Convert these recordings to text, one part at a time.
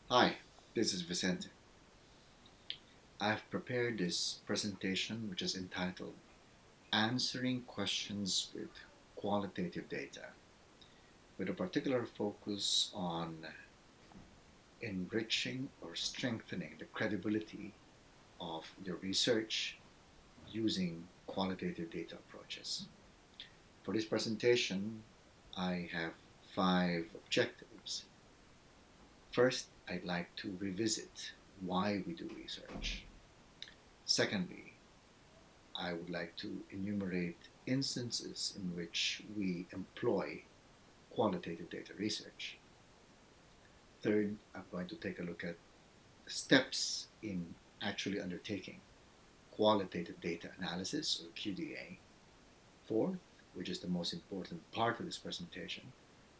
Hi, this is Vicente. I've prepared this presentation which is entitled Answering Questions with Qualitative Data, with a particular focus on enriching or strengthening the credibility of your research using qualitative data approaches. For this presentation, I have five objectives. First, I'd like to revisit why we do research. Secondly, I would like to enumerate instances in which we employ qualitative data research. Third, I'm going to take a look at the steps in actually undertaking qualitative data analysis or QDA. Fourth, which is the most important part of this presentation,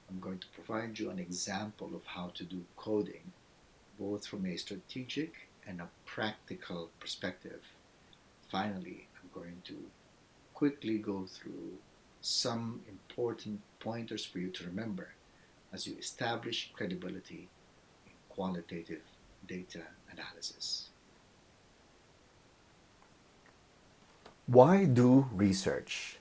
I'm going to provide you an example of how to do coding, both from a strategic and a practical perspective. Finally, I'm going to quickly go through some important pointers for you to remember as you establish credibility in qualitative data analysis. Why do research?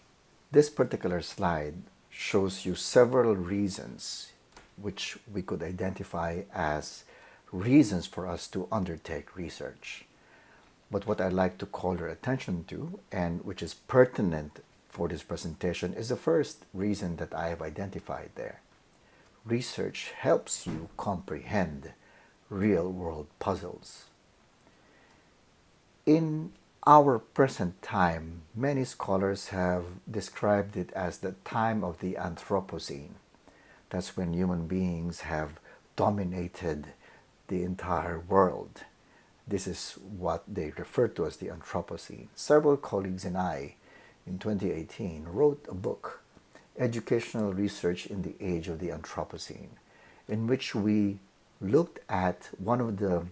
This particular slide shows you several reasons which we could identify as reasons for us to undertake research. But what I'd like to call your attention to, and which is pertinent for this presentation, is the first reason that I have identified there. Research helps you comprehend real-world puzzles. In our present time, many scholars have described it as the time of the Anthropocene. That's when human beings have dominated the entire world. This is what they refer to as the Anthropocene. Several colleagues and I, in 2018, wrote a book, Educational Research in the Age of the Anthropocene, in which we looked at one of the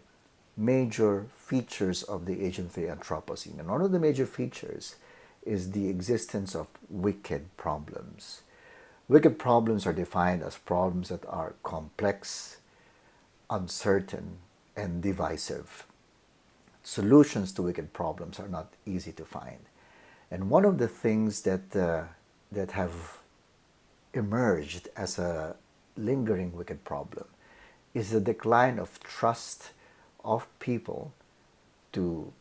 major features of the age of the Anthropocene. And one of the major features is the existence of wicked problems. Wicked problems are defined as problems that are complex, uncertain, and divisive. Solutions to wicked problems are not easy to find. And one of the things that have emerged as a lingering wicked problem is the decline of trust of people to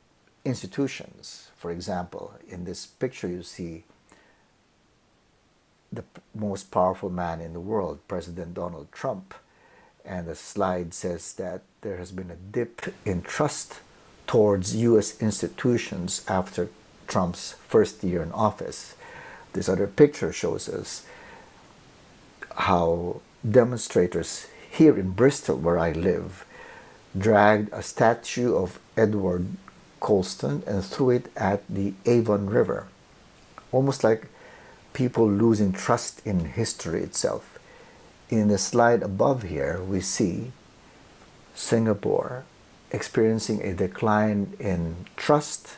institutions. For example, in this picture you see the most powerful man in the world, President Donald Trump, and the slide says that there has been a dip in trust towards U.S. institutions after Trump's first year in office. This other picture shows us how demonstrators here in Bristol, where I live, dragged a statue of Edward Colston and threw it at the Avon River, almost like people losing trust in history itself. In the slide above here, we see Singapore experiencing a decline in trust,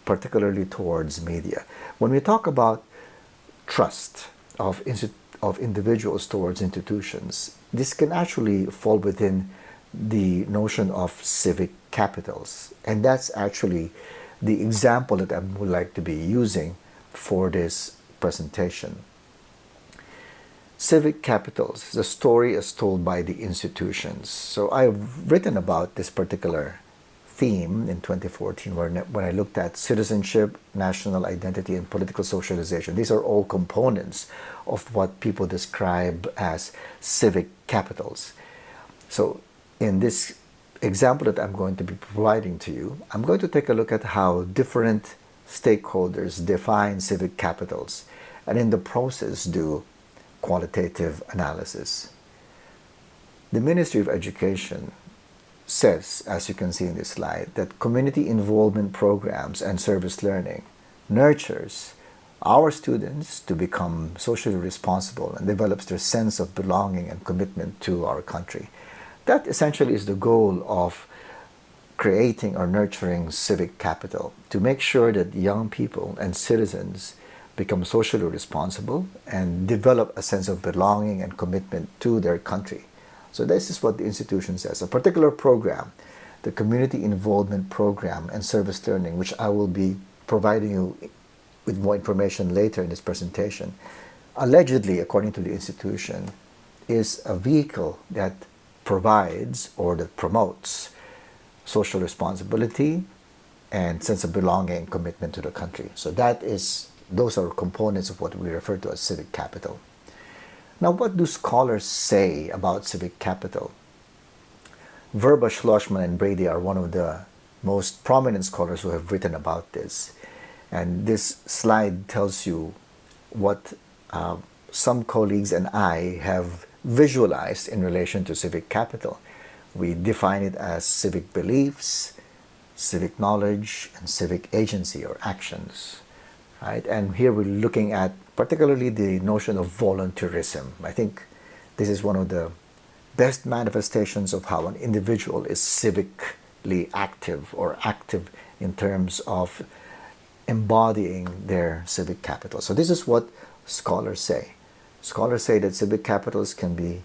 particularly towards media. When we talk about trust of individuals towards institutions, this can actually fall within the notion of civic capitals. And that's actually the example that I would like to be using for this presentation. Civic capitals, the story is told by the institutions. So I've written about this particular theme in 2014 when I looked at citizenship, national identity, and political socialization. These are all components of what people describe as civic capitals. So in this example that I'm going to be providing to you, I'm going to take a look at how different stakeholders define civic capitals and in the process do qualitative analysis. The Ministry of Education says, as you can see in this slide, that community involvement programs and service learning nurtures our students to become socially responsible and develops their sense of belonging and commitment to our country. That essentially is the goal of creating or nurturing civic capital, to make sure that young people and citizens become socially responsible and develop a sense of belonging and commitment to their country. So this is what the institution says. A particular program, the Community Involvement Program and Service Learning, which I will be providing you with more information later in this presentation, allegedly, according to the institution, is a vehicle that provides or that promotes social responsibility and sense of belonging and commitment to the country. So those are components of what we refer to as civic capital. Now, what do scholars say about civic capital? Verba, Schlossman, and Brady are one of the most prominent scholars who have written about this. And this slide tells you what some colleagues and I have visualized in relation to civic capital. We define it as civic beliefs, civic knowledge, and civic agency or actions. Right? And here we're looking at particularly the notion of volunteerism. I think this is one of the best manifestations of how an individual is civically active or active in terms of embodying their civic capital. So this is what scholars say. Scholars say that civic capitals can be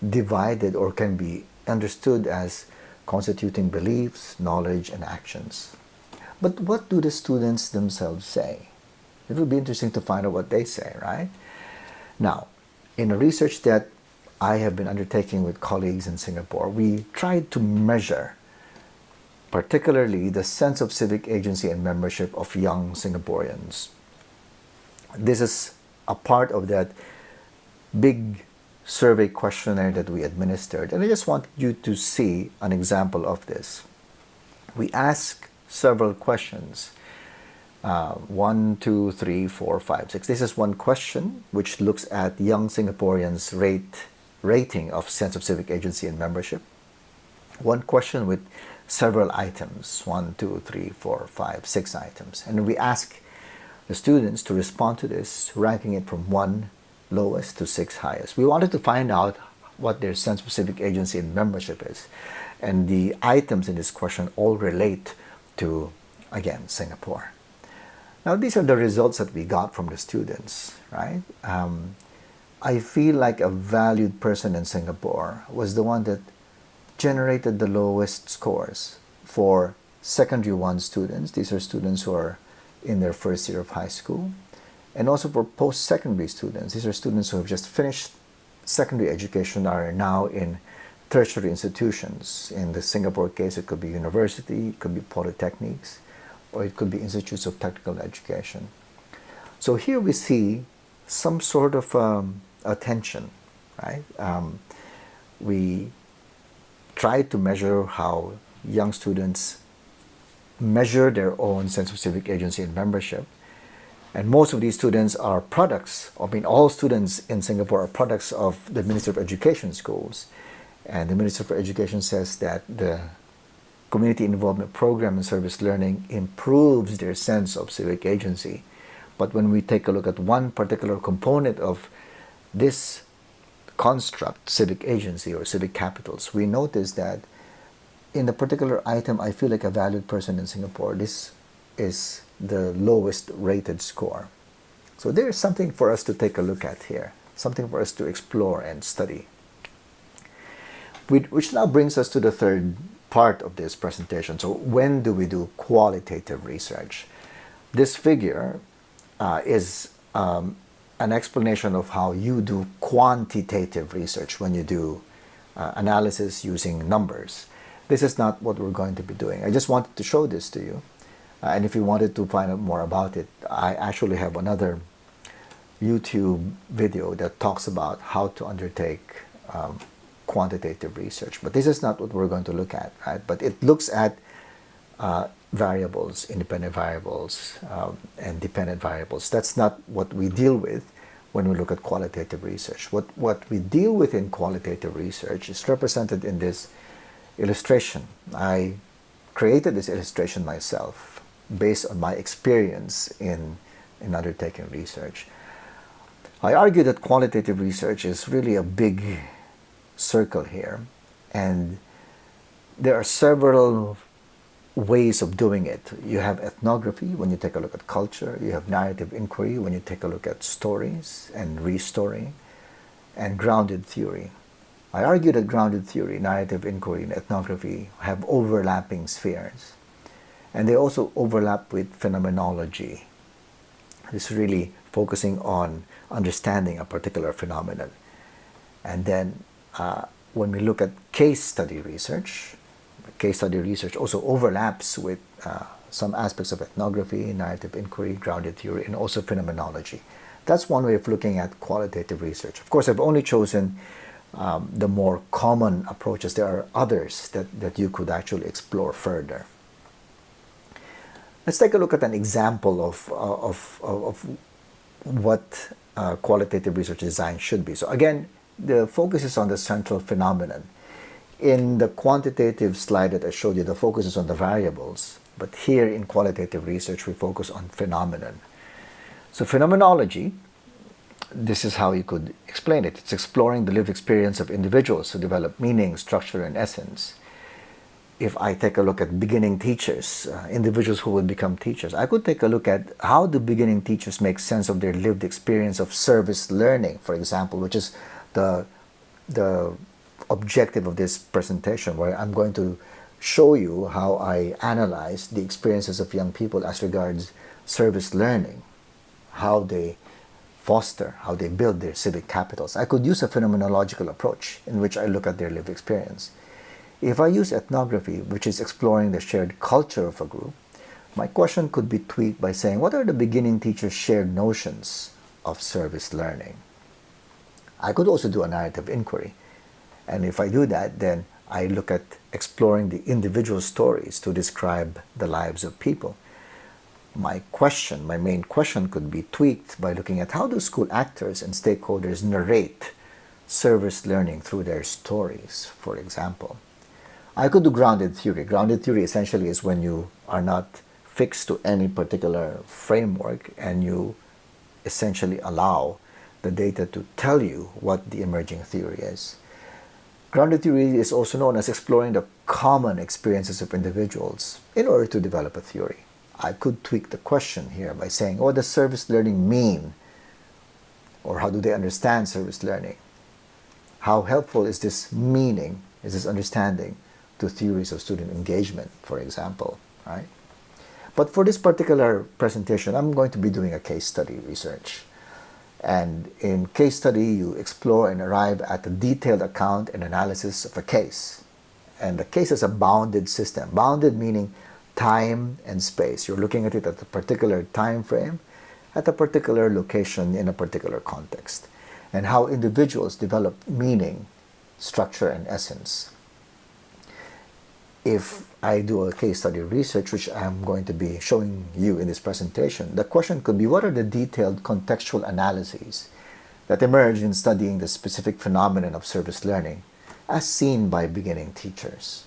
divided or can be understood as constituting beliefs, knowledge, and actions. But what do the students themselves say? It will be interesting to find out what they say, right? Now, in a research that I have been undertaking with colleagues in Singapore, we tried to measure particularly the sense of civic agency and membership of young Singaporeans. This is a part of that big survey questionnaire that we administered, and I just want you to see an example of this. We ask several questions. 1, 2, 3, 4, 5, 6. This is one question which looks at young Singaporeans' rating of sense of civic agency and membership. One question with several items, 1, 2, 3, 4, 5, 6 items. And we ask the students to respond to this, ranking it from 1 lowest to 6 highest. We wanted to find out what their sense of civic agency and membership is. And the items in this question all relate to, again, Singapore. Now, these are the results that we got from the students, right? I feel like a valued person in Singapore was the one that generated the lowest scores for secondary 1 students. These are students who are in their first year of high school. And also for post-secondary students. These are students who have just finished secondary education, are now in tertiary institutions. In the Singapore case, it could be university, it could be polytechnics, or it could be institutes of technical education. So here we see some sort of attention, right? We try to measure how young students measure their own sense of civic agency and membership. And most of these students are products, all students in Singapore are products of the Ministry of Education schools. And the Ministry of Education says that the Community Involvement Program and Service Learning improves their sense of civic agency. But when we take a look at one particular component of this construct, civic agency or civic capitals, we notice that in the particular item, I feel like a valued person in Singapore, this is the lowest rated score. So there is something for us to take a look at here, something for us to explore and study. Which now brings us to the third part of this presentation. So when do we do qualitative research? This figure is an explanation of how you do quantitative research when you do analysis using numbers. This is not what we're going to be doing. I just wanted to show this to you. And if you wanted to find out more about it, I actually have another YouTube video that talks about how to undertake quantitative research. But this is not what we're going to look at, right? But it looks at variables, independent variables, and dependent variables. That's not what we deal with when we look at qualitative research. What we deal with in qualitative research is represented in this illustration. I created this illustration myself based on my experience in undertaking research. I argue that qualitative research is really a big circle here, and there are several ways of doing it. You have ethnography when you take a look at culture, you have narrative inquiry when you take a look at stories and restory, and grounded theory. I argue that grounded theory, narrative inquiry, and ethnography have overlapping spheres. And they also overlap with phenomenology. It's really focusing on understanding a particular phenomenon. And then when we look at case study research also overlaps with some aspects of ethnography, narrative inquiry, grounded theory, and also phenomenology. That's one way of looking at qualitative research. Of course, I've only chosen the more common approaches. There are others that you could actually explore further. Let's take a look at an example of what qualitative research design should be. So again, the focus is on the central phenomenon. In the quantitative slide that I showed you, the focus is on the variables. But here in qualitative research, we focus on phenomenon. So phenomenology, this is how you could explain it. It's exploring the lived experience of individuals to develop meaning, structure, and essence. If I take a look at beginning teachers, individuals who will become teachers, I could take a look at how do beginning teachers make sense of their lived experience of service learning, for example, which is the objective of this presentation, where I'm going to show you how I analyze the experiences of young people as regards service learning, how they foster, how they build their civic capitals. I could use a phenomenological approach in which I look at their lived experience. If I use ethnography, which is exploring the shared culture of a group, my question could be tweaked by saying, what are the beginning teachers' shared notions of service learning? I could also do a narrative inquiry. And if I do that, then I look at exploring the individual stories to describe the lives of people. My main question could be tweaked by looking at how do school actors and stakeholders narrate service learning through their stories, for example. I could do grounded theory. Grounded theory essentially is when you are not fixed to any particular framework and you essentially allow the data to tell you what the emerging theory is. Grounded theory is also known as exploring the common experiences of individuals in order to develop a theory. I could tweak the question here by saying, what does service learning mean? Or how do they understand service learning? How helpful is this meaning, is this understanding to theories of student engagement, for example, right? But for this particular presentation, I'm going to be doing a case study research. And in case study, you explore and arrive at a detailed account and analysis of a case. And the case is a bounded system. Bounded meaning time and space. You're looking at it at a particular time frame, at a particular location, in a particular context. And how individuals develop meaning, structure, and essence. If I do a case study research, which I'm going to be showing you in this presentation, the question could be, what are the detailed contextual analyses that emerge in studying the specific phenomenon of service learning as seen by beginning teachers?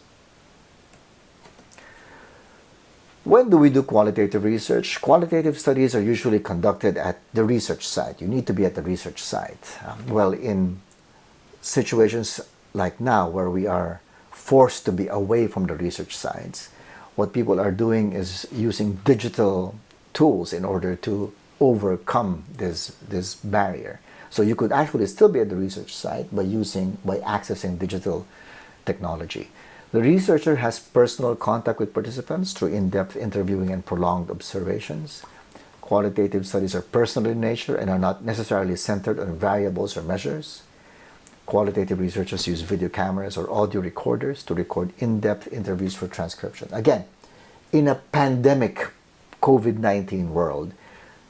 When do we do qualitative research? Qualitative studies are usually conducted at the research site. You need to be at the research site. Well, in situations like now where we are forced to be away from the research sites, what people are doing is using digital tools in order to overcome this barrier. So you could actually still be at the research site by accessing digital technology. The researcher has personal contact with participants through in-depth interviewing and prolonged observations. Qualitative studies are personal in nature and are not necessarily centered on variables or measures. Qualitative researchers use video cameras or audio recorders to record in-depth interviews for transcription. Again, in a pandemic COVID-19 world,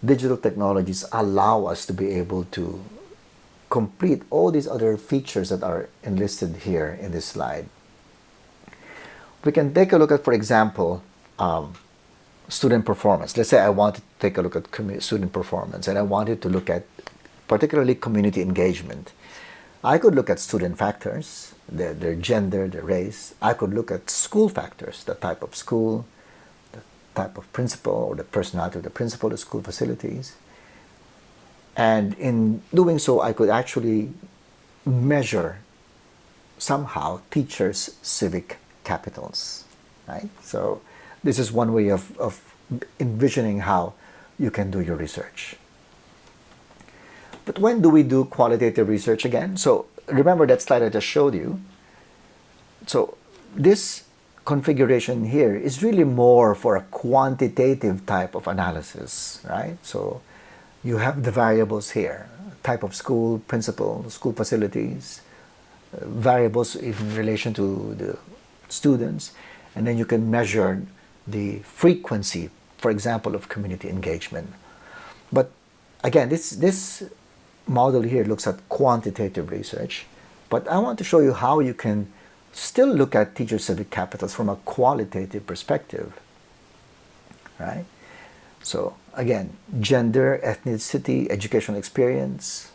digital technologies allow us to be able to complete all these other features that are enlisted here in this slide. We can take a look at, for example, student performance. Let's say I wanted to take a look at student performance and I wanted to look at particularly community engagement. I could look at student factors, their gender, their race. I could look at school factors, the type of school, the type of principal, or the personality of the principal, the school facilities. And in doing so, I could actually measure somehow teachers' civic capitals, right? So this is one way of envisioning how you can do your research. But when do we do qualitative research again? So remember that slide I just showed you. So this configuration here is really more for a quantitative type of analysis, right? So you have the variables here, type of school, principal, school facilities, variables in relation to the students, and then you can measure the frequency, for example, of community engagement. But again, this model here looks at quantitative research, but I want to show you how you can still look at teacher civic capitals from a qualitative perspective, right? So again, gender, ethnicity, educational experience.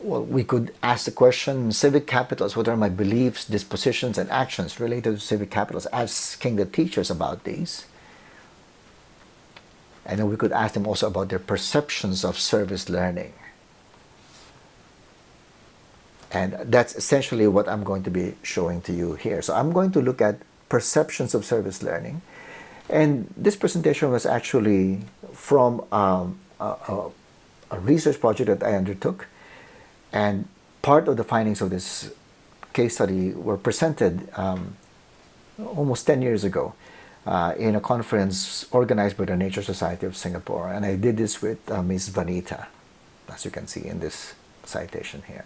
Well, we could ask the question, civic capitals, what are my beliefs, dispositions, and actions related to civic capitals? Asking the teachers about these. And then we could ask them also about their perceptions of service learning. And that's essentially what I'm going to be showing to you here. So I'm going to look at perceptions of service learning. And this presentation was actually from a research project that I undertook. And part of the findings of this case study were presented almost 10 years ago in a conference organized by the Nature Society of Singapore. And I did this with Ms. Vanita, as you can see in this citation here.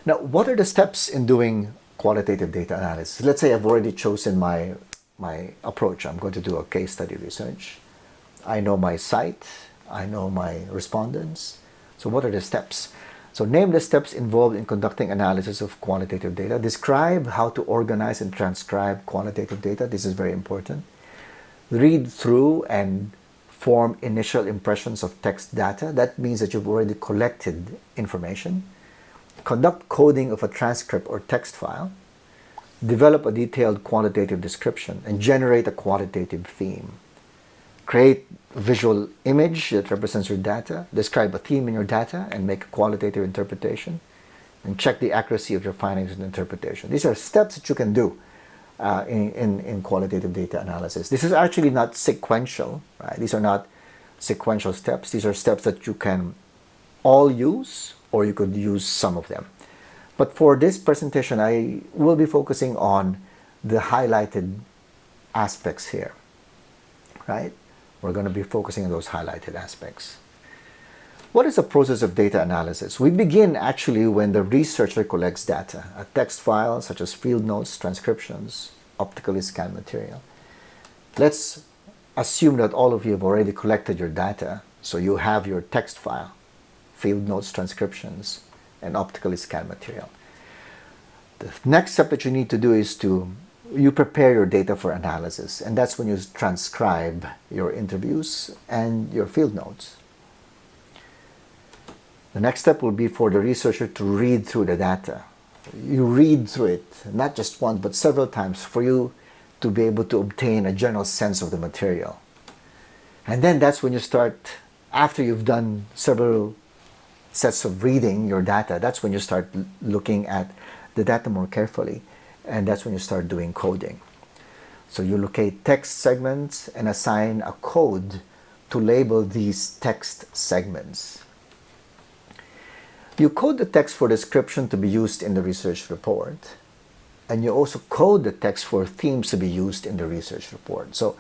Now, what are the steps in doing qualitative data analysis? Let's say I've already chosen my approach. I'm going to do a case study research. I know my site. I know my respondents. So what are the steps? So name the steps involved in conducting analysis of qualitative data. Describe how to organize and transcribe qualitative data. This is very important. Read through and form initial impressions of text data. That means that you've already collected information. Conduct coding of a transcript or text file. Develop a detailed qualitative description and generate a qualitative theme. Create a visual image that represents your data. Describe a theme in your data and make a qualitative interpretation. And check the accuracy of your findings and interpretation. These are steps that you can do in qualitative data analysis. This is actually not sequential, right? These are not sequential steps. These are steps that you can all use, or you could use some of them. But for this presentation, I will be focusing on the highlighted aspects here, right? We're going to be focusing on those highlighted aspects. What is the process of data analysis? We begin actually when the researcher collects data, a text file such as field notes, transcriptions, optically scanned material. Let's assume that all of you have already collected your data, so you have your text file, field notes, transcriptions, and optically scanned material. The next step that you need to do is you prepare your data for analysis, and that's when you transcribe your interviews and your field notes. The next step will be for the researcher to read through the data. You read through it, not just once, but several times for you to be able to obtain a general sense of the material. And then that's when you start, after you've done several sets of reading your data, that's when you start looking at the data more carefully. And that's when you start doing coding. So you locate text segments and assign a code to label these text segments. You code the text for description to be used in the research report. And you also code the text for themes to be used in the research report. So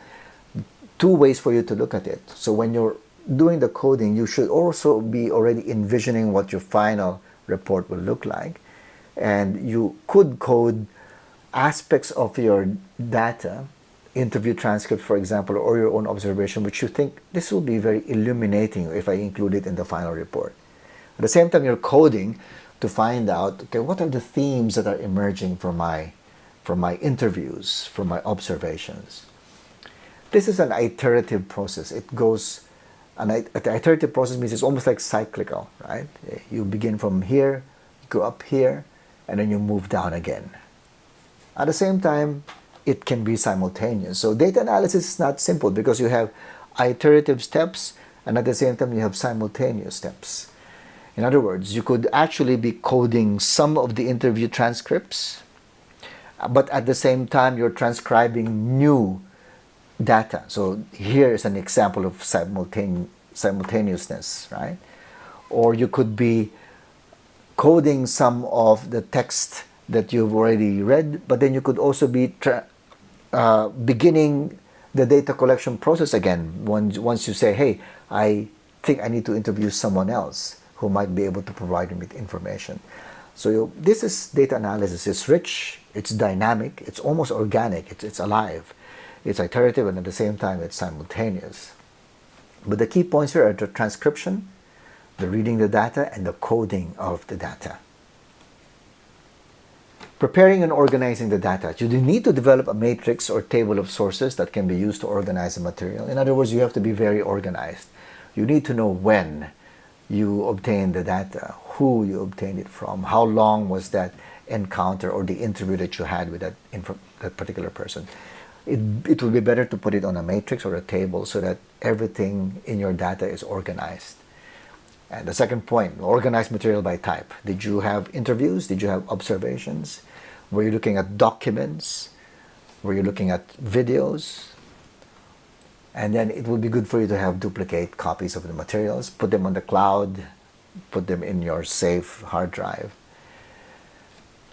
two ways for you to look at it. So when you're doing the coding, you should also be already envisioning what your final report will look like. And you could code aspects of your data, interview transcripts, for example, or your own observation, which you think this will be very illuminating if I include it in the final report. At the same time, you're coding to find out, okay, what are the themes that are emerging from my interviews, from my observations. This is an iterative process. An iterative process means it's almost like cyclical, right? You begin from here, go up here, and then you move down again. At the same time, it can be simultaneous. So data analysis is not simple because you have iterative steps and at the same time you have simultaneous steps. In other words, you could actually be coding some of the interview transcripts, but at the same time you're transcribing new data. So here is an example of simultaneousness, right? or you could be coding some of the text that you've already read, but then you could also be beginning the data collection process again once you say, hey, I think I need to interview someone else who might be able to provide me with information. So this is data analysis. It's rich, it's dynamic, it's almost organic, it's alive, it's iterative, and at the same time it's simultaneous. But the key points here are the transcription, the reading the data, and the coding of the data. Preparing and organizing the data. You need to develop a matrix or table of sources that can be used to organize the material. In other words, you have to be very organized. You need to know when you obtained the data, who you obtained it from, how long was that encounter or the interview that you had with that particular person. It will be better to put it on a matrix or a table so that everything in your data is organized. And the second point, organize material by type. Did you have interviews? Did you have observations? Were you looking at documents? Were you looking at videos? And then it would be good for you to have duplicate copies of the materials, put them on the cloud, put them in your safe hard drive.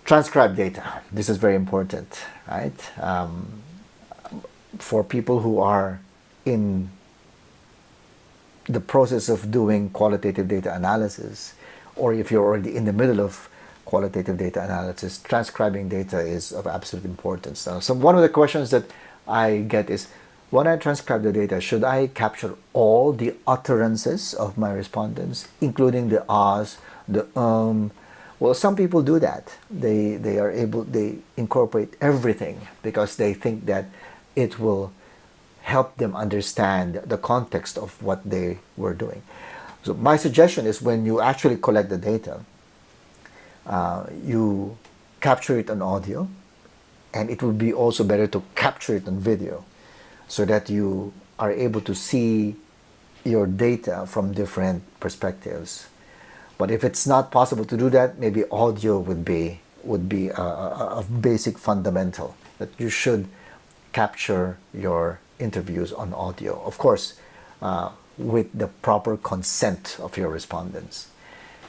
Transcribe data. This is very important, right? For people who are in the process of doing qualitative data analysis, or if you're already in the middle of qualitative data analysis, transcribing data is of absolute importance. Now, one of the questions that I get is, when I transcribe the data, should I capture all the utterances of my respondents, including the ahs, the Well, some people do that. They incorporate everything because they think that it will help them understand the context of what they were doing. So my suggestion is, when you actually collect the data, you capture it on audio, and it would be also better to capture it on video so that you are able to see your data from different perspectives. But if it's not possible to do that, maybe audio would be a basic fundamental, that you should capture your interviews on audio, of course, with the proper consent of your respondents.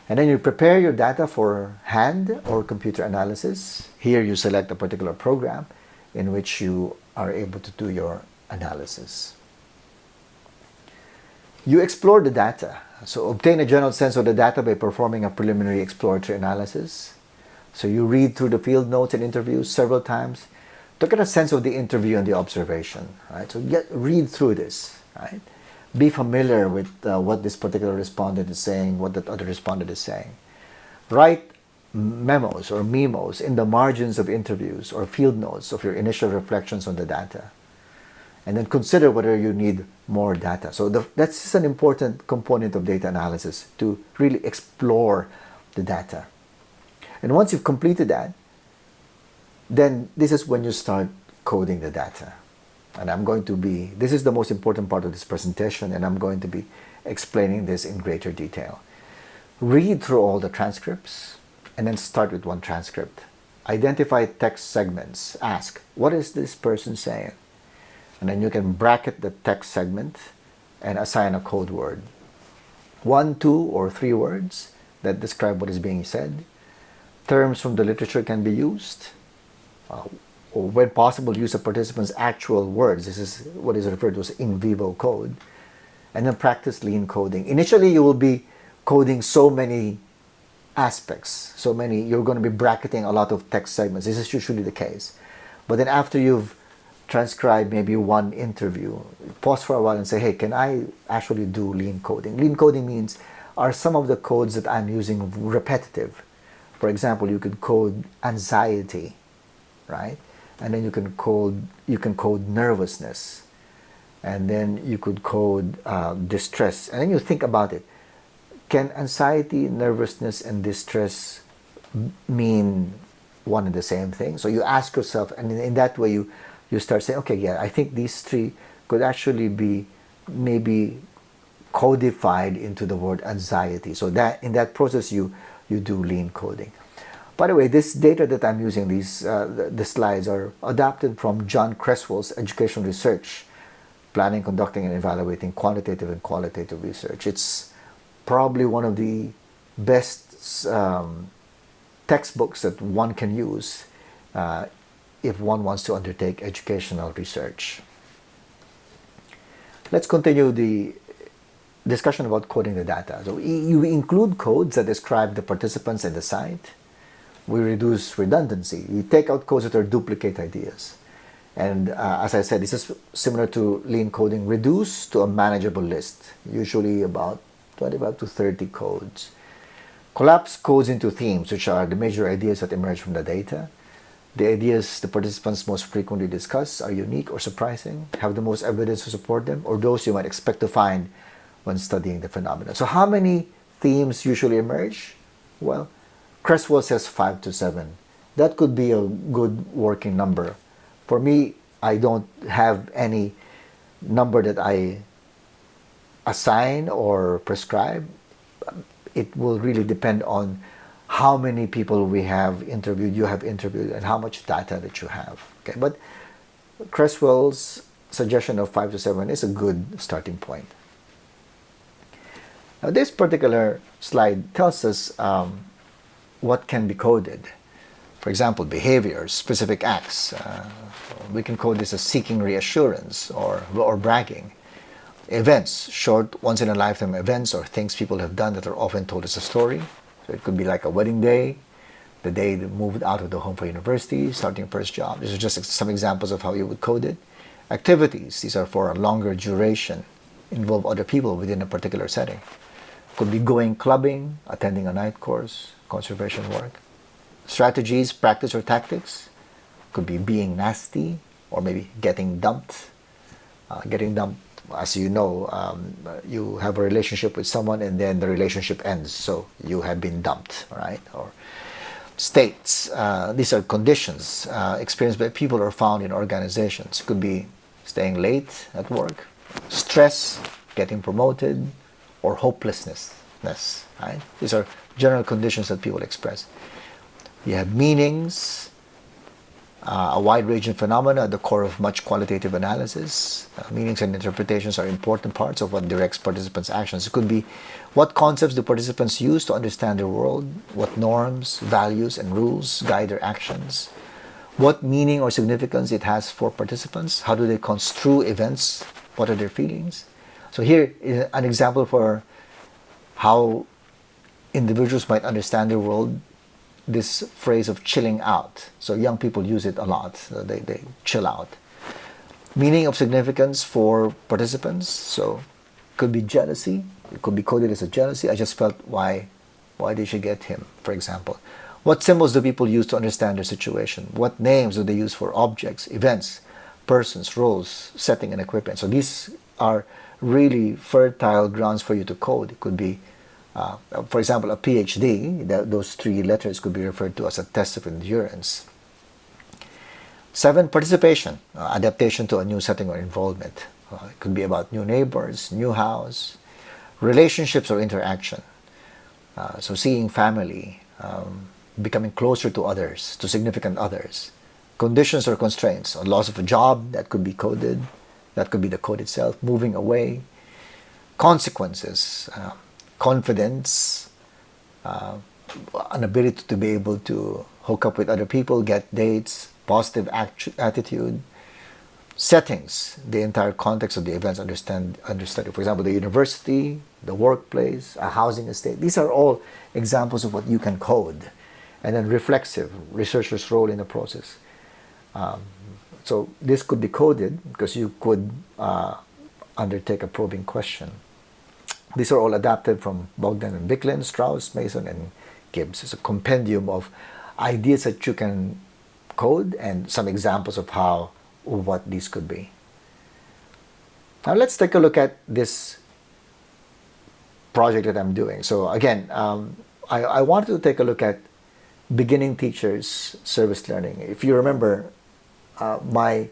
And then you prepare your data for hand or computer analysis. Here you select a particular program in which you are able to do your analysis. You explore the data. So obtain a general sense of the data by performing a preliminary exploratory analysis. So you read through the field notes and interviews several times to get a sense of the interview and the observation. Right? So read through this. Right? Be familiar with what this particular respondent is saying, what that other respondent is saying. Write memos or memos in the margins of interviews or field notes of your initial reflections on the data. And then consider whether you need more data. So that's an important component of data analysis, to really explore the data. And once you've completed that, then this is when you start coding the data. And this is the most important part of this presentation, and I'm going to be explaining this in greater detail. Read through all the transcripts, and then start with one transcript. Identify text segments. Ask, what is this person saying? And then you can bracket the text segment and assign a code word. 1, 2, or 3 words that describe what is being said. Terms from the literature can be used. Or when possible, use a participant's actual words. This is what is referred to as in vivo code. And then practice lean coding. Initially, you will be coding so many aspects. You're going to be bracketing a lot of text segments. This is usually the case. But then after you've transcribe maybe one interview, pause for a while and say, hey, can I actually do lean coding? Lean coding means, are some of the codes that I'm using repetitive? For example, you could code anxiety, right? And then you can code nervousness, and then you could code distress. And then you think about it. Can anxiety, nervousness, and distress mean one and the same thing? So you ask yourself, and in that way you start saying, okay, yeah, I think these three could actually be maybe codified into the word anxiety. So that in that process you do lean coding. By the way, this data that I'm using, the slides are adapted from John Creswell's Educational Research, Planning, Conducting, and Evaluating Quantitative and Qualitative Research. It's probably one of the best textbooks that one can use uh, if one wants to undertake educational research. Let's continue the discussion about coding the data. So you include codes that describe the participants and the site. We reduce redundancy. We take out codes that are duplicate ideas. And as I said, this is similar to lean coding. Reduce to a manageable list, usually about 25 to 30 codes. Collapse codes into themes, which are the major ideas that emerge from the data. The ideas the participants most frequently discuss are unique or surprising, have the most evidence to support them, or those you might expect to find when studying the phenomenon. So how many themes usually emerge? Well, Creswell says 5 to 7. That could be a good working number. For me, I don't have any number that I assign or prescribe. It will really depend on how many people you have interviewed, and how much data that you have. Okay, but Creswell's suggestion of 5 to 7 is a good starting point. Now, this particular slide tells us what can be coded. For example, behaviors, specific acts. We can code this as seeking reassurance or bragging. Events, short, once-in-a-lifetime events or things people have done that are often told as a story. So it could be like a wedding day, the day they moved out of the home for university, starting first job. These are just some examples of how you would code it. Activities, these are for a longer duration, involve other people within a particular setting. Could be going clubbing, attending a night course, conservation work. Strategies, practice, or tactics. Could be being nasty, or maybe getting dumped. Getting dumped, as you know, you have a relationship with someone and then the relationship ends, so you have been dumped, right? Or states, these are conditions experienced by people or found in organizations. It could be staying late at work, stress, getting promoted, or hopelessness, right? These are general conditions that people express. You have meanings, a wide range of phenomena at the core of much qualitative analysis. Meanings and interpretations are important parts of what directs participants' actions. It could be what concepts do participants use to understand their world, what norms, values, and rules guide their actions, what meaning or significance it has for participants, how do they construe events, what are their feelings. So here is an example for how individuals might understand their world, this phrase of chilling out. So young people use it a lot. So they chill out. Meaning of significance for participants. So it could be jealousy. It could be coded as a jealousy. I just felt why they should get him, for example. What symbols do people use to understand their situation? What names do they use for objects, events, persons, roles, setting, and equipment? So these are really fertile grounds for you to code. It could be, for example, a PhD. Those 3 letters could be referred to as a test of endurance. 7, participation, adaptation to a new setting or involvement. It could be about new neighbors, new house, relationships or interaction. So seeing family, becoming closer to others, to significant others. Conditions or constraints, a loss of a job, that could be coded. That could be the code itself, moving away. Consequences, confidence, an ability to be able to hook up with other people, get dates, positive attitude. Settings, the entire context of the events understudy. For example, the university, the workplace, a housing estate. These are all examples of what you can code. And then reflexive, researcher's role in the process. So this could be coded because you could undertake a probing question. These are all adapted from Bogdan and Bicklin, Strauss, Mason, and Gibbs. It's a compendium of ideas that you can code and some examples of what these could be. Now let's take a look at this project that I'm doing. So again, I wanted to take a look at beginning teachers service learning. If you remember, my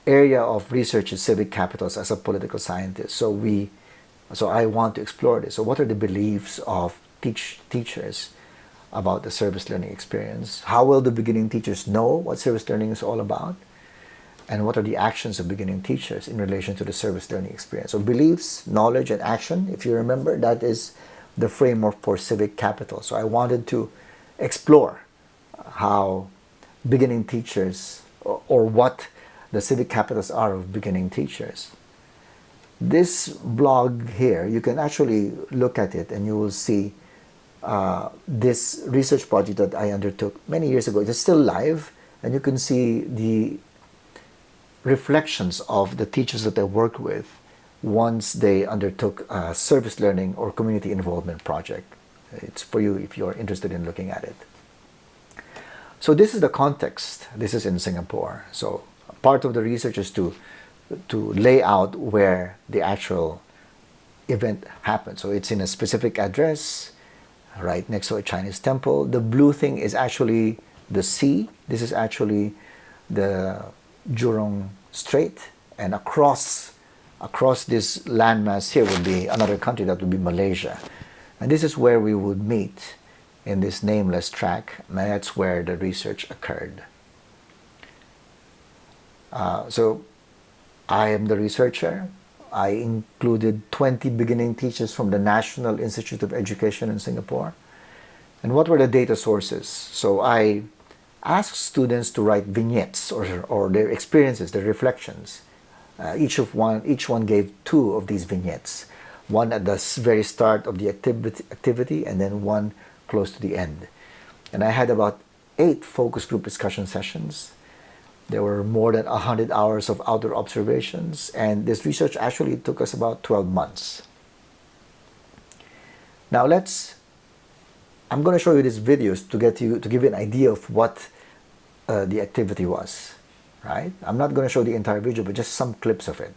area of research is civic capitals as a political scientist. So I want to explore this. So what are the beliefs of teachers about the service learning experience? How will the beginning teachers know what service learning is all about? And what are the actions of beginning teachers in relation to the service learning experience? So beliefs, knowledge, and action, if you remember, that is the framework for civic capital. So I wanted to explore how beginning teachers, or what the civic capitals are of beginning teachers. This blog here, you can actually look at it and you will see this research project that I undertook many years ago. It is still live, and you can see the reflections of the teachers that I worked with once they undertook a service learning or community involvement project. It's for you if you're interested in looking at it. So this is the context. This is in Singapore. So part of the research is to lay out where the actual event happened. So it's in a specific address, right next to a Chinese temple. The blue thing is actually the sea. This is actually the Jurong Strait, and across this landmass here would be another country, that would be Malaysia. And this is where we would meet in this nameless track, and that's where the research occurred. So I am the researcher. I included 20 beginning teachers from the National Institute of Education in Singapore. And what were the data sources? So I asked students to write vignettes, or their experiences, their reflections. Each one gave 2 of these vignettes. One at the very start of the activity, and then one close to the end. And I had about 8 focus group discussion sessions. There were more than 100 hours of outdoor observations, and this research actually took us about 12 months. Now I'm going to show you these videos to give you an idea of what the activity was, right? I'm not going to show the entire video, but just some clips of it.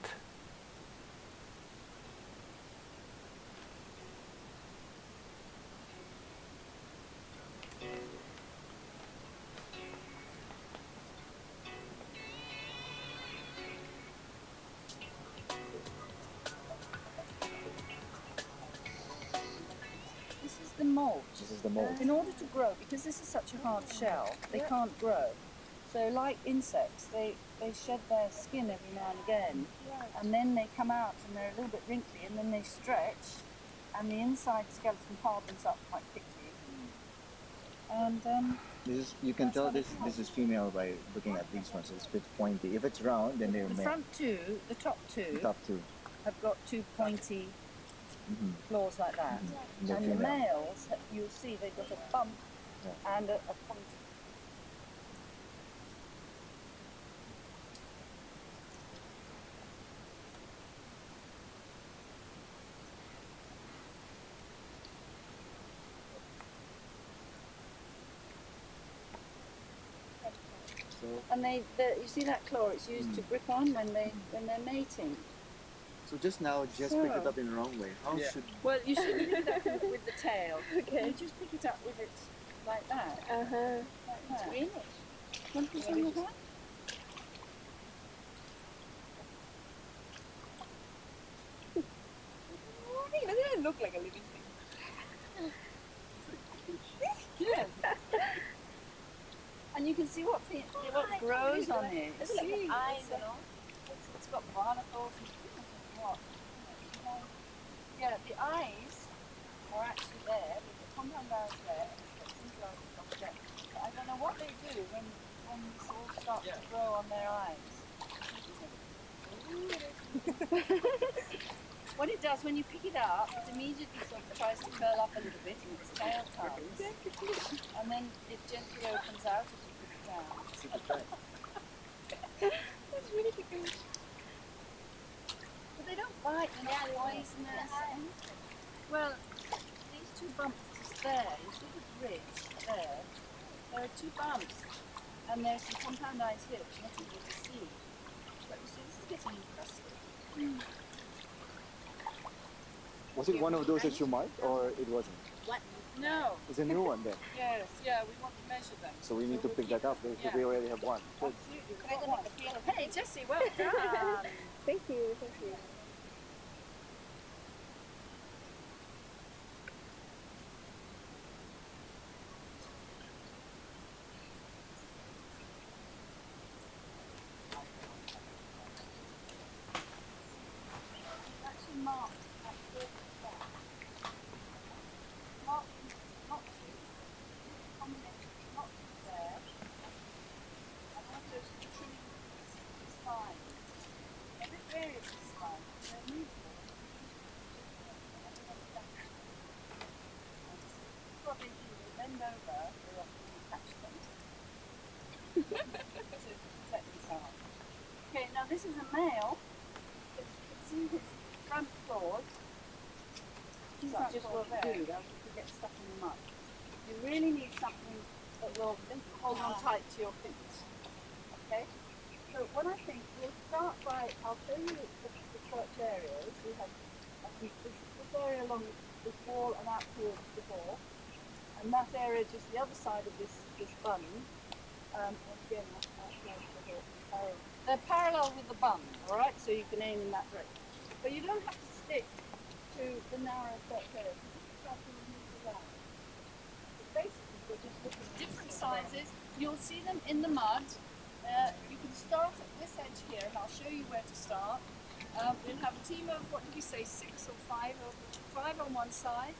The mulch. This is the mold. In order to grow, because this is such a hard shell, they can't grow. So like insects, they shed their skin every now and again, and then they come out and they're a little bit wrinkly, and then they stretch, and the inside skeleton hardens up quite quickly. And you can tell this is female by looking at these ones. It's a bit pointy. If it's round, then they're male. the top two The have got 2 pointy claws like that. They're And the female. males, you'll see they've got a bump and a point. And you see that claw, it's used to grip on when they're mating. So just now, just pick it up in the wrong way. How should? Well, you shouldn't pick it up with the tail. Okay. You just pick it up with it like that. Uh-huh. Like that. Greenish. Want to see with that? Doesn't it look like a living thing? Yes. And you can see what grows on it. It's like See, the eyes, it's, it's got barnacles and what? Yeah, the eyes are actually there, but the compound eyes there, and it's got centralized offset. But I don't know what they do when this all starts to grow on their eyes. What it does when you pick it up, it immediately sort of tries to curl up a little bit and its tail comes, and then it gently opens out as you put it down. That's really cute. But they don't bite, they're not poisonous. Well, these 2 bumps just there, you see this ridge there? There are 2 bumps, and there's some compound eyes here which are not easy to see. But you see, this is getting encrusted. Was it one of those that you marked, or it wasn't? What? No. It's a new one then. Yes, yeah, we want to measure them. So we need to pick that up. We already have one. Good. Absolutely. We've got one. Hey, Jessie, well done. Thank you, thank you. Actually marked at 30%. bend over very often and catch them to protect themselves. Okay, now this is a male. As you can see his front claws. That's just what they do. They'll just get stuck in the mud. You really need something that will hold on tight to your feet. Okay? So what I think, we'll start by, I'll show you the church areas. We have this area along this wall and out towards the door. And that area just the other side of this bund. Again, they're parallel with the bund, alright? So you can aim in that direction. But you don't have to stick to the narrow church area. You can start to move around. But basically, we're just looking at different sizes. You'll see them in the mud. You can start at this edge here, and I'll show you where to start. We'll have a team of, what did we say, 6 or 5? Or 5 on one side,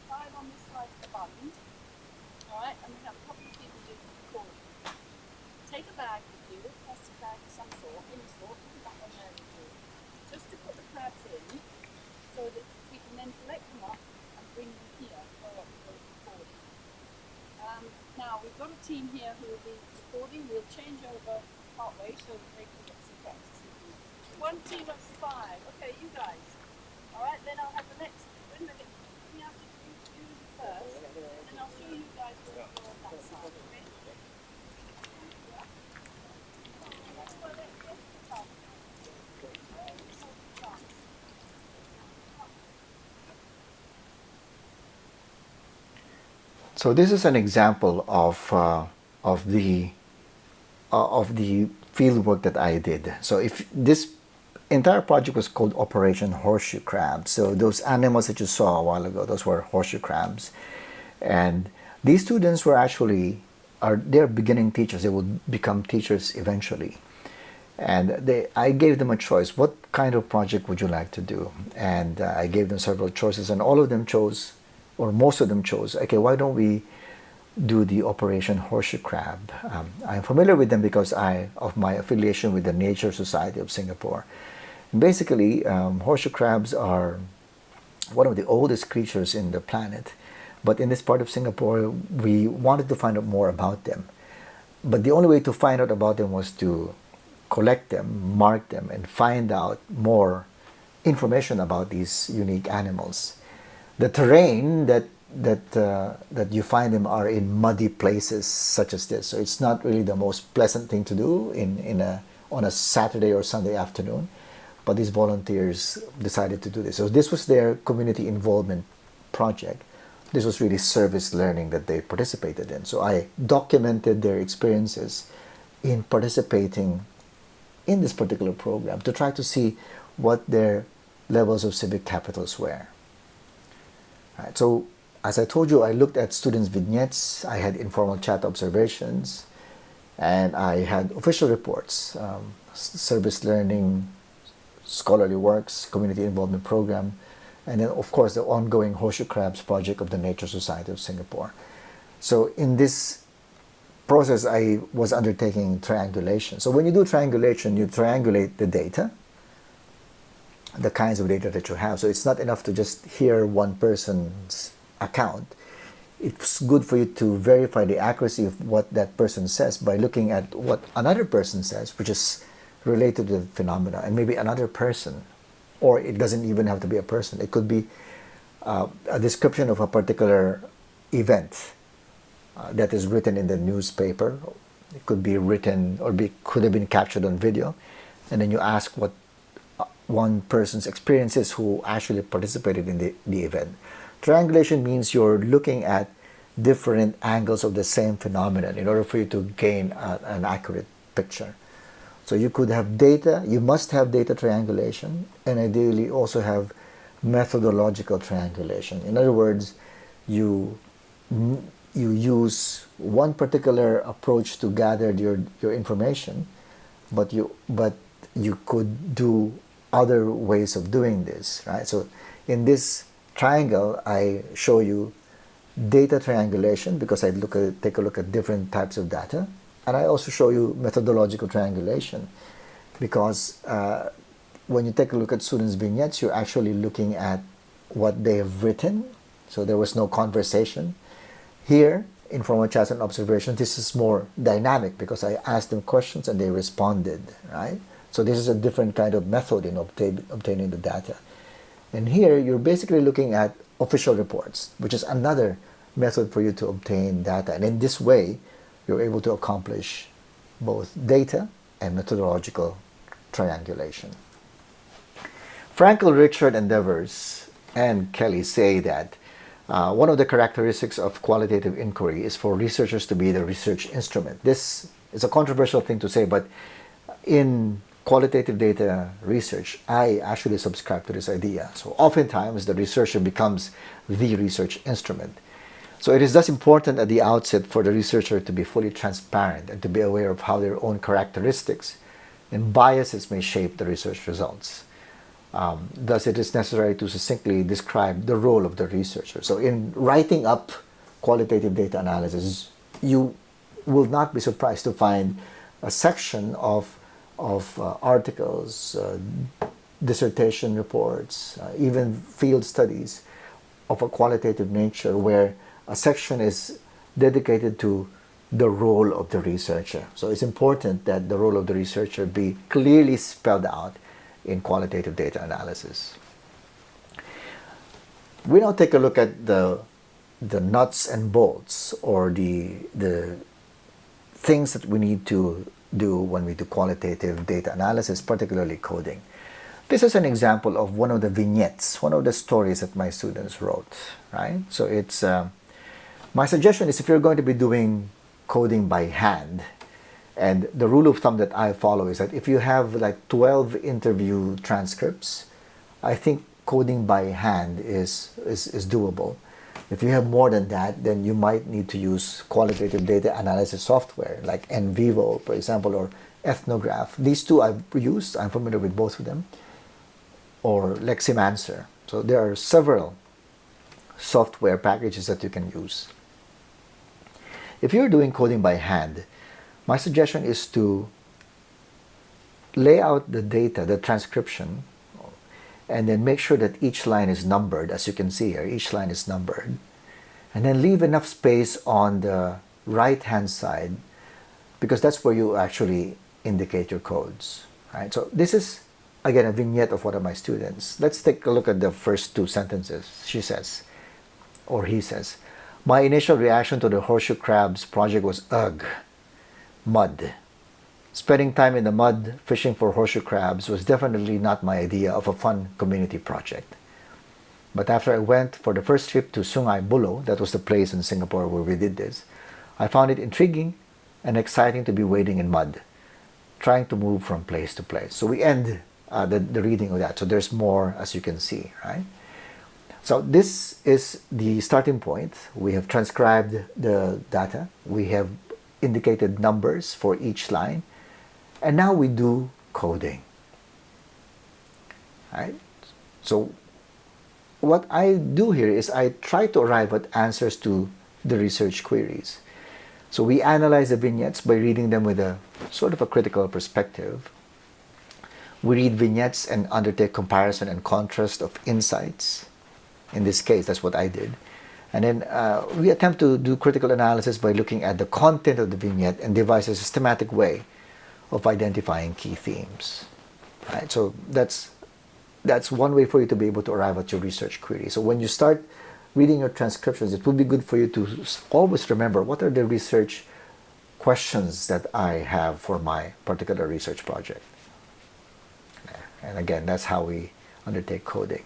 5 on this side of the bund. Alright, and we have a couple of people doing the corner. Take a bag with you, a plastic bag of some sort, any sort, put that one there with you, just to put the crabs in, so that we can then collect them up and bring them here for recording. Now, we've got a team here who will be recording. We'll change over partway so that they can get some practice. One team of 5. Okay, you guys. Alright, then I'll have the next. When I get me out to you first, and I'll show you guys where to go on that side, okay? Yeah. That's where they're So this is an example of the field work that I did. So if this entire project was called Operation Horseshoe Crab. So those animals that you saw a while ago, those were horseshoe crabs. And these students were actually, they're beginning teachers. They will become teachers eventually. And I gave them a choice. What kind of project would you like to do? And I gave them several choices, and all of them chose, or most of them chose, okay, why don't we do the Operation Horseshoe Crab? I'm familiar with them because of my affiliation with the Nature Society of Singapore. Basically, horseshoe crabs are one of the oldest creatures in the planet. But in this part of Singapore, we wanted to find out more about them. But the only way to find out about them was to collect them, mark them, and find out more information about these unique animals. The terrain that you find them are in muddy places such as this. So it's not really the most pleasant thing to do on a Saturday or Sunday afternoon. But these volunteers decided to do this. So this was their community involvement project. This was really service learning that they participated in. So I documented their experiences in participating in this particular program to try to see what their levels of civic capitals were. Right, so as I told you, I looked at students' vignettes, I had informal chat observations, and I had official reports, service learning, scholarly works, community involvement program, and then of course the ongoing Horseshoe Crabs project of the Nature Society of Singapore. So in this process, I was undertaking triangulation. So when you do triangulation, you triangulate the data, the kinds of data that you have. So it's not enough to just hear one person's account. It's good for you to verify the accuracy of what that person says by looking at what another person says, which is related to the phenomena, and maybe another person, or it doesn't even have to be a person. It could be a description of a particular event that is written in the newspaper. It could be written or could have been captured on video, and then you ask what one person's experience is who actually participated in the event. Triangulation means you're looking at different angles of the same phenomenon in order for you to gain an accurate picture. So you could have data, you must have data triangulation, and ideally also have methodological triangulation. In other words, you use one particular approach to gather your information, but you could do other ways of doing this, right? So in this triangle, I show you data triangulation because I take a look at different types of data. And I also show you methodological triangulation because when you take a look at students' vignettes, you're actually looking at what they have written. So there was no conversation. Here, informal chats and observations, this is more dynamic because I asked them questions and they responded, right? So this is a different kind of method in obtaining the data. And here you're basically looking at official reports, which is another method for you to obtain data. And in this way, you're able to accomplish both data and methodological triangulation. Frankel, Richard, and Devers and Kelly say that one of the characteristics of qualitative inquiry is for researchers to be the research instrument. This is a controversial thing to say, but in qualitative data research, I actually subscribe to this idea. So oftentimes the researcher becomes the research instrument. So it is thus important at the outset for the researcher to be fully transparent and to be aware of how their own characteristics and biases may shape the research results. Thus, it is necessary to succinctly describe the role of the researcher. So in writing up qualitative data analysis, you will not be surprised to find a section of articles, dissertation reports, even field studies of a qualitative nature where a section is dedicated to the role of the researcher. So it's important that the role of the researcher be clearly spelled out in qualitative data analysis. We now take a look at the nuts and bolts, or the things that we need to do when we do qualitative data analysis, particularly coding. This is an example of one of the vignettes, one of the stories that my students wrote, right? So it's my suggestion is, if you're going to be doing coding by hand, and the rule of thumb that I follow is that if you have like 12 interview transcripts, I think coding by hand is doable. If you have more than that, then you might need to use qualitative data analysis software like NVivo, for example, or Ethnograph. These two I've used, I'm familiar with both of them, or Leximancer. So there are several software packages that you can use. If you're doing coding by hand, my suggestion is to lay out the data, the transcription, and then make sure that each line is numbered. As you can see here, each line is numbered. And then leave enough space on the right-hand side, because that's where you actually indicate your codes, right? So this is, again, a vignette of one of my students. Let's take a look at the first two sentences. She says, or he says, "My initial reaction to the horseshoe crabs project was ugh, mud. Spending time in the mud fishing for horseshoe crabs was definitely not my idea of a fun community project. But after I went for the first trip to Sungai Buloh, that was the place in Singapore where we did this, I found it intriguing and exciting to be wading in mud, trying to move from place to place." So we end the reading of that. So there's more, as you can see, right? So this is the starting point. We have transcribed the data. We have indicated numbers for each line. And now we do coding. Right? So what I do here is I try to arrive at answers to the research queries. So we analyze the vignettes by reading them with a sort of a critical perspective. We read vignettes and undertake comparison and contrast of insights. In this case, that's what I did. And then we attempt to do critical analysis by looking at the content of the vignette and devise a systematic way of identifying key themes. Right? So that's one way for you to be able to arrive at your research query. So when you start reading your transcriptions, it would be good for you to always remember what are the research questions that I have for my particular research project. And again, that's how we undertake coding.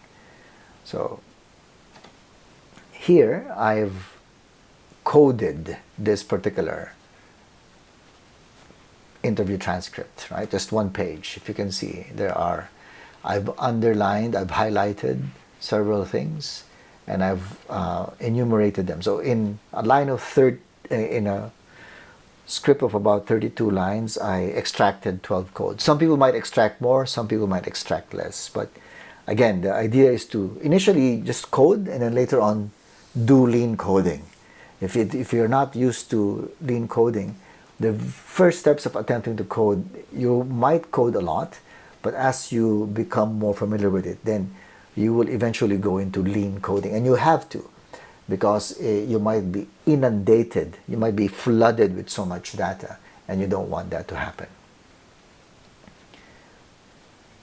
So here I've coded this particular interview transcript, right? Just one page. If you can see, I've underlined, I've highlighted several things, and I've enumerated them. So in a line of in a script of about 32 lines, I extracted 12 codes. Some people might extract more, some people might extract less. But again, the idea is to initially just code and then later on do lean coding. If you're not used to lean coding, the first steps of attempting to code, you might code a lot, but as you become more familiar with it, then you will eventually go into lean coding, and you have to, because you might be inundated, you might be flooded with so much data, and you don't want that to happen.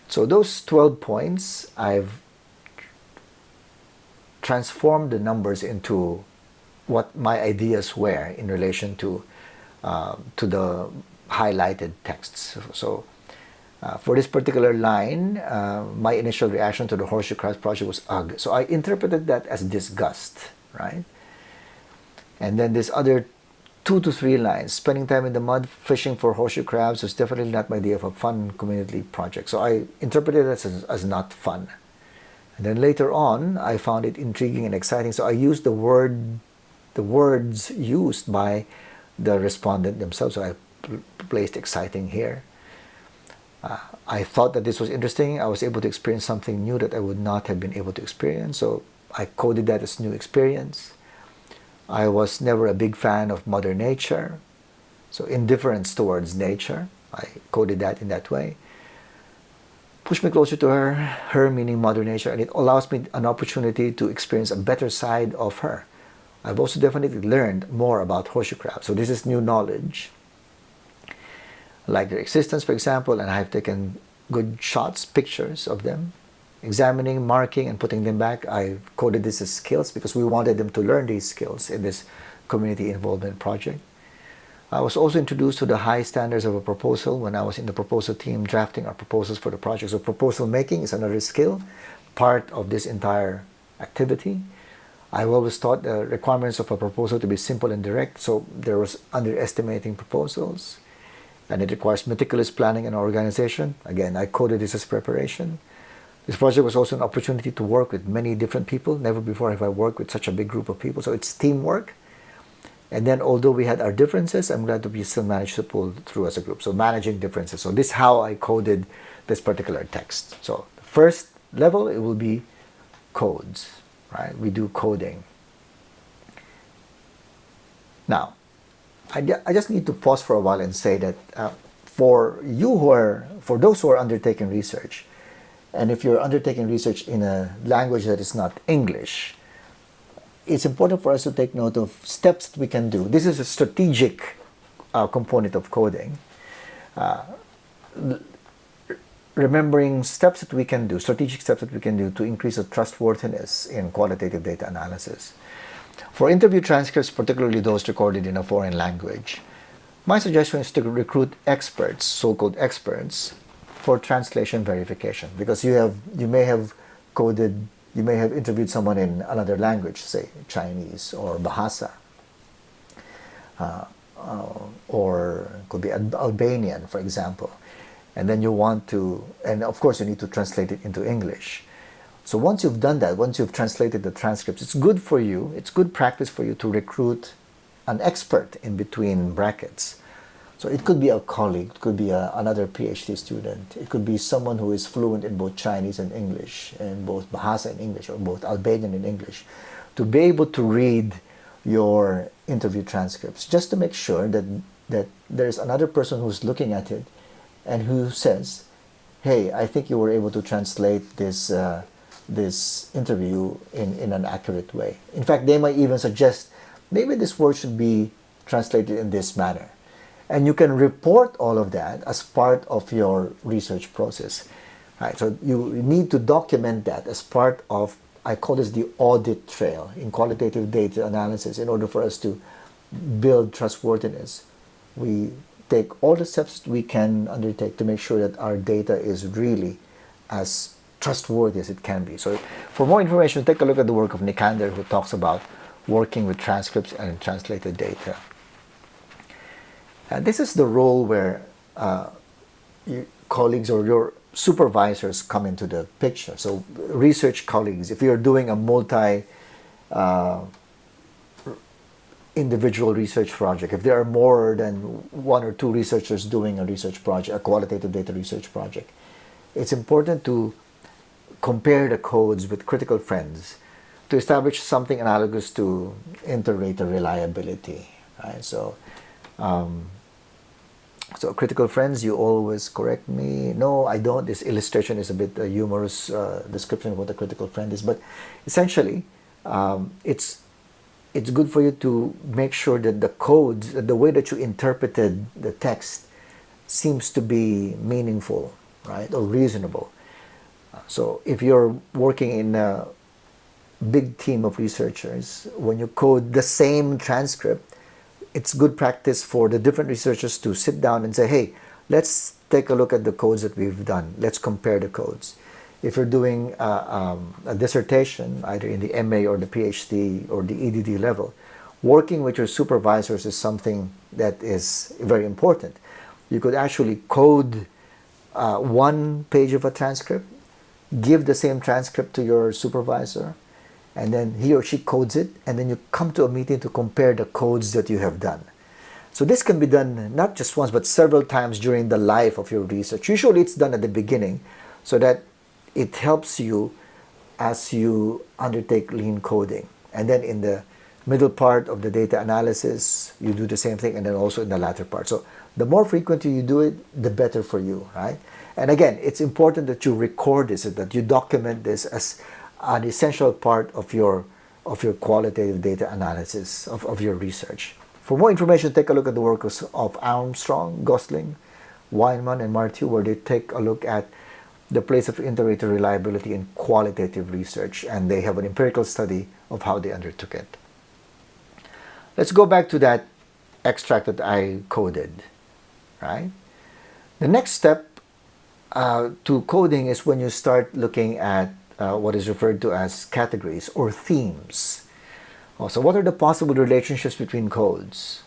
So those 12 points, I've transformed the numbers into what my ideas were in relation to the highlighted texts. So for this particular line, my initial reaction to the horseshoe crabs project was ugh. So I interpreted that as disgust, right? And then this other 2 to 3 lines, spending time in the mud fishing for horseshoe crabs was definitely not my idea of a fun community project. So I interpreted it as not fun. And then later on, I found it intriguing and exciting. So I used the words used by the respondent themselves. So I placed exciting here. I thought that this was interesting. I was able to experience something new that I would not have been able to experience. So I coded that as new experience. I was never a big fan of Mother Nature. So indifference towards nature. I coded that in that way. Push me closer to her, her meaning Mother Nature, and it allows me an opportunity to experience a better side of her. I've also definitely learned more about horseshoe crabs. So this is new knowledge. Like their existence, for example, and I've taken good shots, pictures of them, examining, marking, and putting them back. I coded this as skills because we wanted them to learn these skills in this community involvement project. I was also introduced to the high standards of a proposal when I was in the proposal team drafting our proposals for the project. So proposal making is another skill, part of this entire activity. I've always thought the requirements of a proposal to be simple and direct, so there was underestimating proposals. And it requires meticulous planning and organization. Again, I coded this as preparation. This project was also an opportunity to work with many different people. Never before have I worked with such a big group of people. So it's teamwork. And then although we had our differences, I'm glad that we still managed to pull through as a group. So managing differences. So this is how I coded this particular text. So the first level, it will be codes, right? We do coding. Now, I just need to pause for a while and say that for those who are undertaking research, and if you're undertaking research in a language that is not English, it's important for us to take note of steps that we can do. This is a strategic component of coding. Remembering steps that we can do, strategic steps that we can do to increase the trustworthiness in qualitative data analysis. For interview transcripts, particularly those recorded in a foreign language, my suggestion is to recruit experts, so-called experts, for translation verification, because you may have interviewed someone in another language, say Chinese or Bahasa, or it could be Albanian, for example, and then and of course you need to translate it into English. So once you've done that, once you've translated the transcripts, it's good for you, it's good practice for you to recruit an expert in between brackets. So it could be a colleague, it could be another PhD student, it could be someone who is fluent in both Chinese and English, and both Bahasa and English, or both Albanian and English, to be able to read your interview transcripts, just to make sure that there's another person who's looking at it and who says, hey, I think you were able to translate this interview in an accurate way. In fact, they might even suggest maybe this word should be translated in this manner. And you can report all of that as part of your research process. Right? So you need to document that as part of, I call this the audit trail in qualitative data analysis. In order for us to build trustworthiness, we take all the steps we can undertake to make sure that our data is really as trustworthy as it can be. So for more information, take a look at the work of Nikander, who talks about working with transcripts and translated data. And this is the role where your colleagues or your supervisors come into the picture. So research colleagues, if you're doing a individual research project, if there are more than 1 or 2 researchers doing a research project, a qualitative data research project, it's important to compare the codes with critical friends to establish something analogous to inter-rater reliability. Right? So critical friends, you always correct me. No, I don't. This illustration is a bit a humorous description of what a critical friend is. But essentially, it's it's good for you to make sure that the codes, the way that you interpreted the text seems to be meaningful, right, or reasonable. So if you're working in a big team of researchers, when you code the same transcript, it's good practice for the different researchers to sit down and say, hey, let's take a look at the codes that we've done. Let's compare the codes. If you're doing a dissertation, either in the MA or the PhD or the EDD level, working with your supervisors is something that is very important. You could actually code one page of a transcript, give the same transcript to your supervisor, and then he or she codes it, and then you come to a meeting to compare the codes that you have done. So this can be done not just once, but several times during the life of your research. Usually it's done at the beginning so that it helps you as you undertake lean coding. And then in the middle part of the data analysis, you do the same thing, and then also in the latter part. So the more frequently you do it, the better for you, right? And again, it's important that you record this, that you document this as an essential part of your qualitative data analysis, of your research. For more information, take a look at the work of Armstrong, Gosling, Weinman, and Martiu, where they take a look at the place of inter-rater reliability in qualitative research, and they have an empirical study of how they undertook it. Let's go back to that extract that I coded, right? The next step to coding is when you start looking at what is referred to as categories or themes. So what are the possible relationships between codes?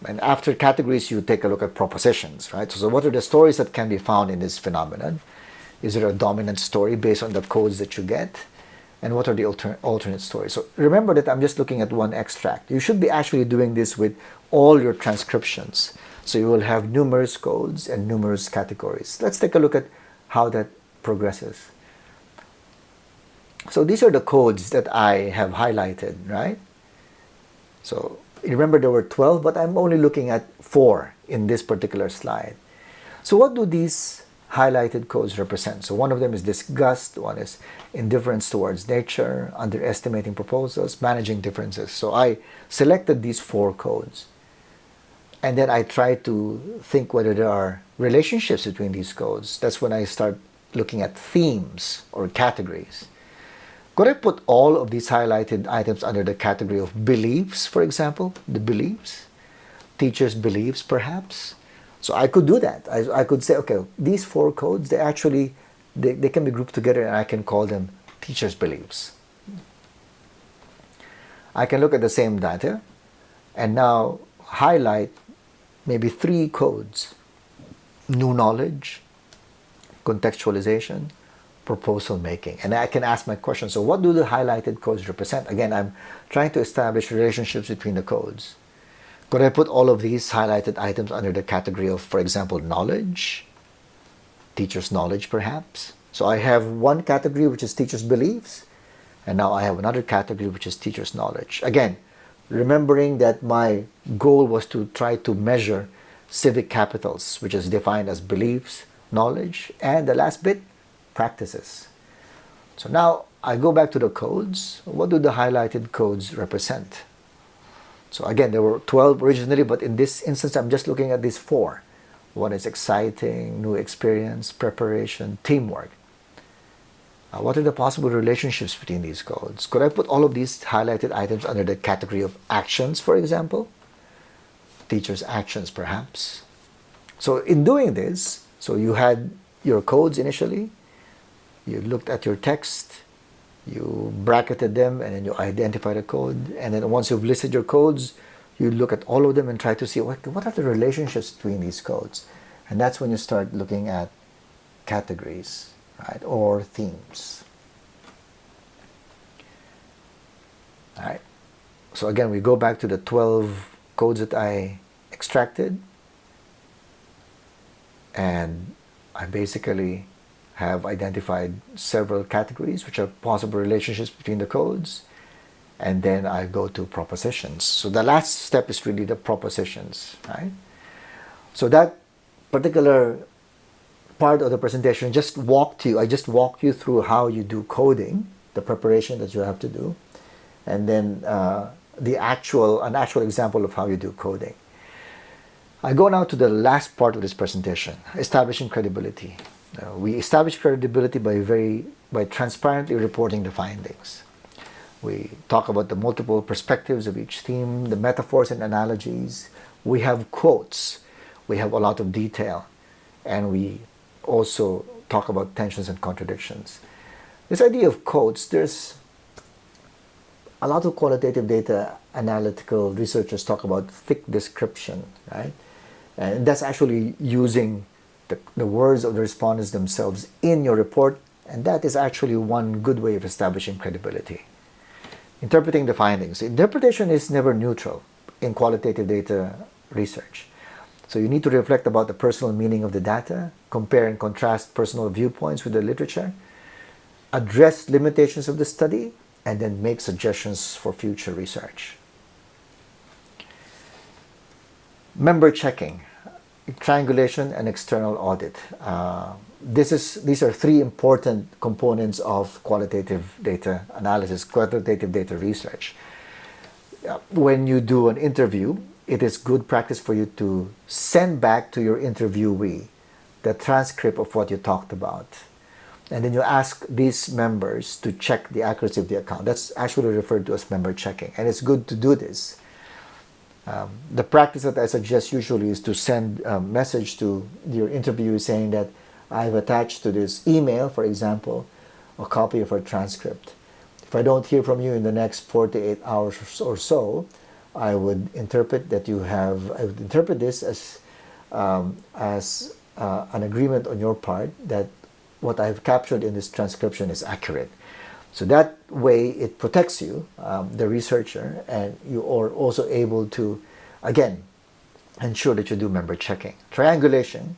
And after categories, you take a look at propositions, right? So what are the stories that can be found in this phenomenon? Is there a dominant story based on the codes that you get? And what are the alternate stories? So remember that I'm just looking at one extract. You should be actually doing this with all your transcriptions. So you will have numerous codes and numerous categories. Let's take a look at how that progresses. So these are the codes that I have highlighted, right? So remember there were 12, but I'm only looking at 4 in this particular slide. So what do these highlighted codes represent? So one of them is disgust, one is indifference towards nature, underestimating proposals, managing differences. So I selected these 4 codes. And then I try to think whether there are relationships between these codes. That's when I start looking at themes or categories. Could I put all of these highlighted items under the category of beliefs, for example? The beliefs? Teachers' beliefs, perhaps? So I could do that. I could say, okay, these 4 codes, they can be grouped together, and I can call them teachers' beliefs. I can look at the same data and now highlight maybe 3 codes: new knowledge, contextualization, proposal making. And I can ask my question, so what do the highlighted codes represent? Again, I'm trying to establish relationships between the codes. Could I put all of these highlighted items under the category of, for example, knowledge? Teacher's knowledge, perhaps? So I have one category, which is teacher's beliefs, and now I have another category, which is teacher's knowledge. Again, remembering that my goal was to try to measure civic capitals, which is defined as beliefs, knowledge, and the last bit, practices. So now I go back to the codes. What do the highlighted codes represent? So again, there were 12 originally, but in this instance, I'm just looking at these 4. One is exciting, new experience, preparation, teamwork. What are the possible relationships between these codes? Could I put all of these highlighted items under the category of actions, for example? Teachers' actions, perhaps. So in doing this, so you had your codes initially, you looked at your text, you bracketed them, and then you identified a code. And then once you've listed your codes, you look at all of them and try to see what are the relationships between these codes. And that's when you start looking at categories, right, or themes. All right. So again, we go back to the 12 codes that I extracted. And I basically have identified several categories, which are possible relationships between the codes. And then I go to propositions. So the last step is really the propositions, right? So that particular part of the presentation I just walked you through how you do coding, the preparation that you have to do. And then an actual example of how you do coding. I go now to the last part of this presentation, establishing credibility. We establish credibility by transparently reporting the findings. We talk about the multiple perspectives of each theme, the metaphors and analogies. We have quotes. We have a lot of detail. And we also talk about tensions and contradictions. This idea of quotes, there's a lot of qualitative data analytical researchers talk about thick description, right? And that's actually using the words of the respondents themselves in your report, and that is actually one good way of establishing credibility. Interpreting the findings. Interpretation is never neutral in qualitative data research. So you need to reflect about the personal meaning of the data, compare and contrast personal viewpoints with the literature, address limitations of the study, and then make suggestions for future research. Member checking, triangulation, and external audit. These are three important components of qualitative data analysis, qualitative data research. When you do an interview, it is good practice for you to send back to your interviewee the transcript of what you talked about. And then you ask these members to check the accuracy of the account. That's actually referred to as member checking. And it's good to do this. The practice that I suggest usually is to send a message to your interviewer saying that I've attached to this email, for example, a copy of our transcript. If I don't hear from you in the next 48 hours or so, I would interpret this as an agreement on your part that what I've captured in this transcription is accurate. So that way it protects you, the researcher, and you are also able to, again, ensure that you do member checking. Triangulation,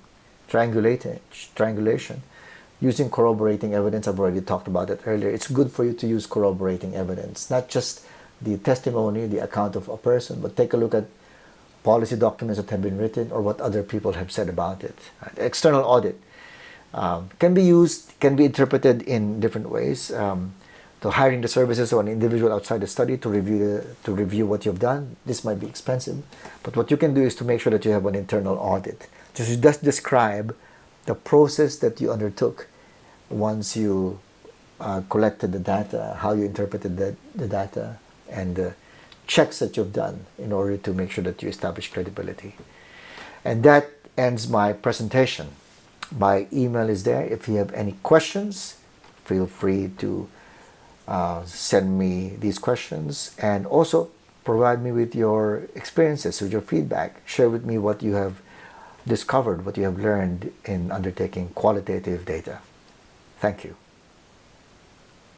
using corroborating evidence. I've already talked about it earlier. It's good for you to use corroborating evidence, not just the testimony, the account of a person, but take a look at policy documents that have been written or what other people have said about it. External audit can be interpreted in different ways. So hiring the services of an individual outside the study to review what you've done. This might be expensive, but what you can do is to make sure that you have an internal audit. Just describe the process that you undertook once you collected the data, how you interpreted the data, and the checks that you've done in order to make sure that you establish credibility. And that ends my presentation. My email is there. If you have any questions, feel free to send me these questions, and also provide me with your experiences, with your feedback. Share with me what you have discovered, what you have learned in undertaking qualitative data. Thank you.